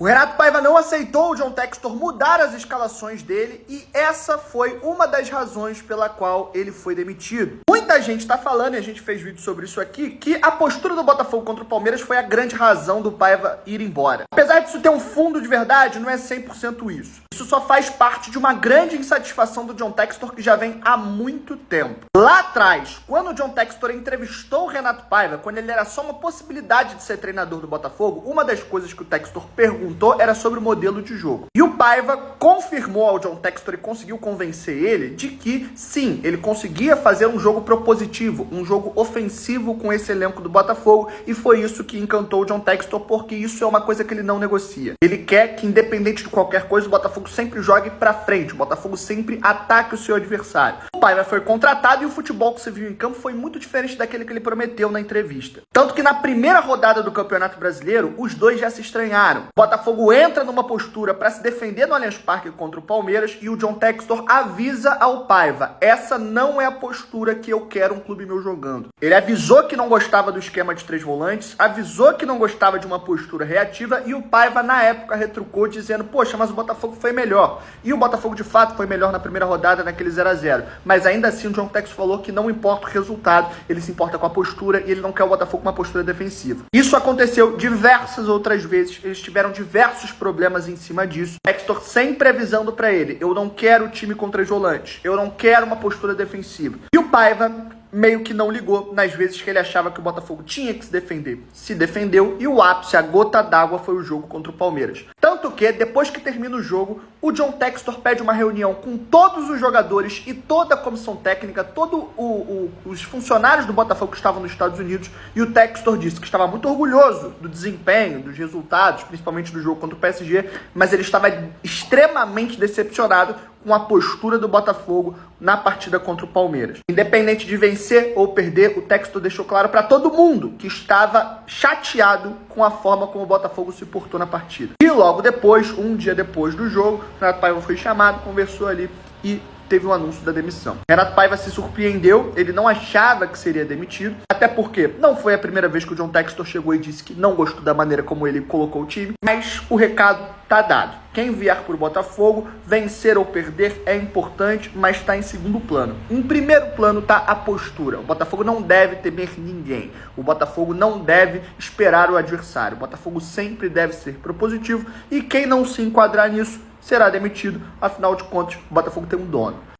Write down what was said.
O Renato Paiva não aceitou o John Textor mudar as escalações dele e essa foi uma das razões pela qual ele foi demitido. Muita gente está falando, e a gente fez vídeo sobre isso aqui, que a postura do Botafogo contra o Palmeiras foi a grande razão do Paiva ir embora. Apesar disso ter um fundo de verdade, não é 100% isso. Isso só faz parte de uma grande insatisfação do John Textor que já vem há muito tempo. Lá atrás, quando o John Textor entrevistou o Renato Paiva, quando ele era só uma possibilidade de ser treinador do Botafogo, uma das coisas que o Textor perguntou era sobre o modelo de jogo. E o Paiva confirmou ao John Textor e conseguiu convencer ele de que, sim, ele conseguia fazer um jogo propositivo, um jogo ofensivo com esse elenco do Botafogo, e foi isso que encantou o John Textor, porque isso é uma coisa que ele não negocia. Ele quer que, independente de qualquer coisa, o Botafogo sempre jogue pra frente, o Botafogo sempre ataque o seu adversário. O Paiva foi contratado e o futebol que se viu em campo foi muito diferente daquele que ele prometeu na entrevista. Tanto que na primeira rodada do Campeonato Brasileiro, os dois já se estranharam. O Botafogo entra numa postura para se defender no Allianz Parque contra o Palmeiras e o John Textor avisa ao Paiva: essa não é a postura que eu quero um clube meu jogando. Ele avisou que não gostava do esquema de 3 volantes, avisou que não gostava de uma postura reativa e o Paiva na época retrucou dizendo: poxa, mas o Botafogo foi melhor. E o Botafogo de fato foi melhor na primeira rodada naquele 0-0. Mas ainda assim o John Textor falou que não importa o resultado, ele se importa com a postura e ele não quer o Botafogo com uma postura defensiva. Isso aconteceu diversas outras vezes, eles tiveram diversos problemas em cima disso. Textor sempre avisando pra ele: eu não quero time com 3 volantes, eu não quero uma postura defensiva. E o Paiva meio que não ligou nas vezes que ele achava que o Botafogo tinha que se defender. Se defendeu e o ápice, a gota d'água, foi o jogo contra o Palmeiras. Tanto que, depois que termina o jogo, o John Textor pede uma reunião com todos os jogadores e toda a comissão técnica, todos os funcionários do Botafogo que estavam nos Estados Unidos, e o Textor disse que estava muito orgulhoso do desempenho, dos resultados, principalmente do jogo contra o PSG, mas ele estava extremamente decepcionado com a postura do Botafogo na partida contra o Palmeiras. Independente de vencer ou perder, o Textor deixou claro para todo mundo que estava chateado com a forma como o Botafogo se portou na partida. E logo depois, um dia depois do jogo, o Renato Paiva foi chamado, conversou ali e teve um anúncio da demissão. Renato Paiva se surpreendeu, ele não achava que seria demitido, até porque não foi a primeira vez que o John Textor chegou e disse que não gostou da maneira como ele colocou o time, mas o recado tá dado. Quem vier por Botafogo, vencer ou perder é importante, mas está em segundo plano. Em primeiro plano tá a postura. O Botafogo não deve temer ninguém. O Botafogo não deve esperar o adversário. O Botafogo sempre deve ser propositivo e quem não se enquadrar nisso será demitido. Afinal de contas, o Botafogo tem um dono.